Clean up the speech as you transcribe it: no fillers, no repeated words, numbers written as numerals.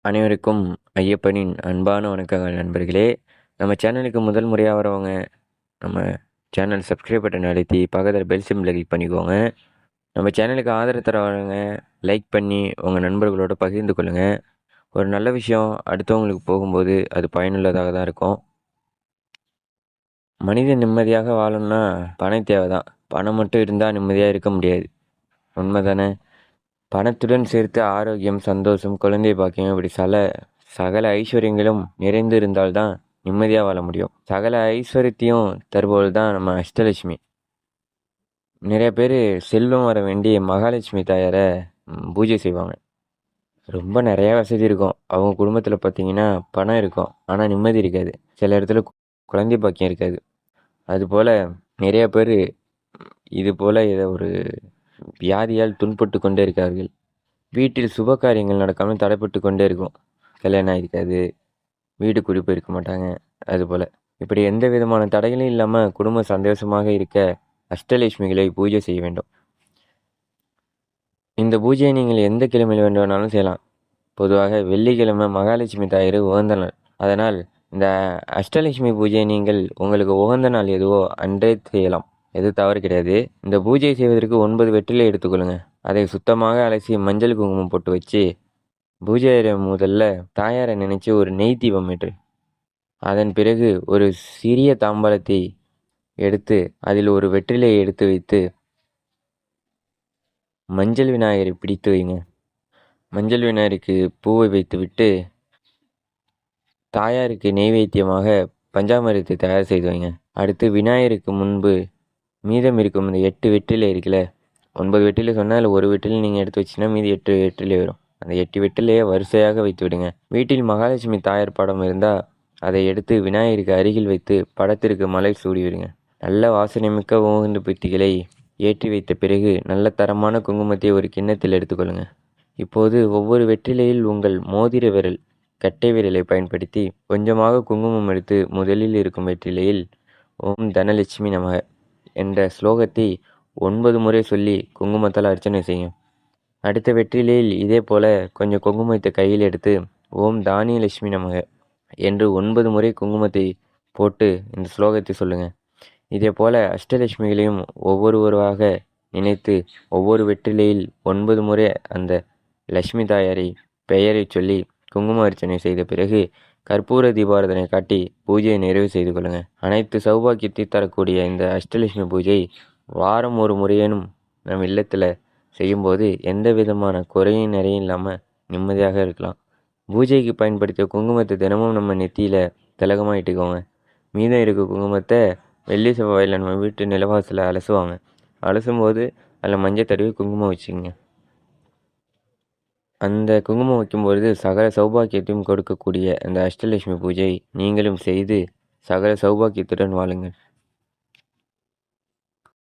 அனைவருக்கும் ஐயப்பனின் அன்பான வணக்கங்கள் நண்பர்களே. நம்ம சேனலுக்கு முதல் முறையாக வரவங்க நம்ம சேனல் சப்ஸ்கிரைப் பட்டன் அழுத்தி பக்கத்தில் பெல் சிம்பிளை கிளிக் பண்ணிக்கோங்க. நம்ம சேனலுக்கு ஆதரவு தரவங்க லைக் பண்ணி உங்கள் நண்பர்களோட பகிர்ந்து கொள்ளுங்கள். ஒரு நல்ல விஷயம் அடுத்தவங்களுக்கு போகும்போது அது பயனுள்ளதாக தான் இருக்கும். மனிதன் நிம்மதியாக வாழணும்னா பணம் தேவை தான். பணம் மட்டும் இருந்தால் நிம்மதியாக இருக்க முடியாது. உண்மை தானே? பணத்துடன் சேர்த்து ஆரோக்கியம், சந்தோஷம், குழந்தை பாக்கியம் இப்படி சகல ஐஸ்வர்யங்களும் நிறைந்து இருந்தால்தான் நிம்மதியாக வாழ முடியும். சகல ஐஸ்வர்யத்தையும் தருபவள் தான் நம்ம அஷ்டலட்சுமி. நிறைய பேர் செல்வம் வர வேண்டிய மகாலட்சுமி தாயாரை பூஜை செய்வாங்க. ரொம்ப நிறைய வசதி இருக்கும். அவங்க குடும்பத்தில் பார்த்தீங்கன்னா பணம் இருக்கும், ஆனால் நிம்மதி இருக்காது. சில இடத்துல குழந்தை பாக்கியம் இருக்காது. அதுபோல் நிறைய பேர் இது போல் ஏதோ ஒரு வியாதியால் துன்புட்டு கொண்டே இருக்கார்கள். வீட்டில் சுப காரியங்கள் நடக்காமல் தடைப்பட்டு கொண்டே இருக்கும். கல்யாணம் இருக்காது, வீடு குடிப்பு இருக்க மாட்டாங்க. அதுபோல் இப்படி எந்த விதமான தடைகளும் இல்லாமல் குடும்பம் சந்தோஷமாக இருக்க அஷ்டலட்சுமிகளை பூஜை செய்ய வேண்டும். இந்த பூஜையை நீங்கள் எந்த கிழமையில் வேண்டுமானாலும் செய்யலாம். பொதுவாக வெள்ளிக்கிழமை மகாலட்சுமி தாயார் உகந்த நாள். அதனால் இந்த அஷ்டலட்சுமி பூஜையை நீங்கள் உங்களுக்கு உகந்த நாள் எதுவோ அன்றே செய்யலாம். எது தவறு கிடையாது. இந்த பூஜை செய்வதற்கு 9 வெற்றிலை எடுத்துக்கொள்ளுங்க. அதை சுத்தமாக அலசி மஞ்சள் குங்குமம் போட்டு வச்சு பூஜை முதல்ல தாயாரை நினைச்சு ஒரு நெய் தீபம் ஏற்று, அதன் பிறகு ஒரு சிறிய தாம்பாளத்தை எடுத்து அதில் ஒரு வெற்றிலையை எடுத்து வைத்து மஞ்சள் விநாயகரை பிடித்து வைங்க. மஞ்சள் விநாயகருக்கு பூவை வைத்துவிட்டு தாயாருக்கு நெய்வேத்தியமாக பஞ்சாமிரத்தை தயார் செய்து வைங்க. அடுத்து விநாயகருக்கு முன்பு மீதம் இருக்கும் இந்த 8 வெற்றிலை இருக்குல்ல, 9 வெற்றிலை சொன்னால் அதில் ஒரு வெற்றிலை நீங்கள் எடுத்து வச்சிங்கன்னா மீதி 8 வெற்றிலை வரும். அந்த 8 வெற்றிலையை வரிசையாக வைத்து விடுங்க. வீட்டில் மகாலட்சுமி தாயார் படம் இருந்தால் அதை எடுத்து விநாயகருக்கு அருகில் வைத்து படத்திற்கு மலர் சூடி விடுங்க. நல்ல வாசனைமிக்க ஓகந்து பெட்டிகளை ஏற்றி வைத்த பிறகு நல்ல தரமான குங்குமத்தை ஒரு கிண்ணத்தில் எடுத்துக்கொள்ளுங்க. இப்போது ஒவ்வொரு வெற்றிலையில் உங்கள் மோதிர விரல், கட்டை விரலை பயன்படுத்தி கொஞ்சமாக குங்குமம் எடுத்து முதலில் இருக்கும் வெற்றிலையில் ஓம் தனலட்சுமி நமக என்ற ஸ்லோகத்தை 9 முறை சொல்லி குங்குமத்தால் அர்ச்சனை செய்யும். அடுத்த வெற்றிலையில் இதே போல கொஞ்சம் குங்குமத்தை கையில் எடுத்து ஓம் தானியலட்சுமி நமக என்று 9 முறை குங்குமத்தை போட்டு இந்த ஸ்லோகத்தை சொல்லுங்க. இதே போல அஷ்டலட்சுமிகளையும் ஒவ்வொருவராக நினைத்து ஒவ்வொரு வெற்றிலையில் 9 முறை அந்த லட்சுமி தாயாரை பெயரை சொல்லி குங்கும அர்ச்சனை செய்த பிறகு கற்பூர தீபாரதனை காட்டி பூஜையை நிறைவு செய்து கொள்ளுங்க. அனைத்து சௌபாக்கியத்தை தரக்கூடிய இந்த அஷ்டலட்சுமி பூஜை வாரம் ஒரு முறையேனும் நம் இல்லத்தில் செய்யும்போது எந்த விதமான குறையும் நிறையும் இல்லாமல் நிம்மதியாக இருக்கலாம். பூஜைக்கு பயன்படுத்திய குங்குமத்தை தினமும் நம்ம நெத்தியில் திலகமாக இட்டுக்கோங்க. மீதம் இருக்க குங்குமத்தை வெள்ளி செவ்வாயில் நம்ம வீட்டு நிலவாசலில் அலசுவாங்க. அலசும்போது அதில் மஞ்சள் தடவி குங்குமம் வச்சுக்கோங்க. அந்த குங்குமம் வைக்கும்பொழுது சகல சௌபாக்கியத்தையும் கொடுக்கக்கூடிய அந்த அஷ்டலட்சுமி பூஜை நீங்களும் செய்து சகல சௌபாக்கியத்துடன் வாழுங்கள்.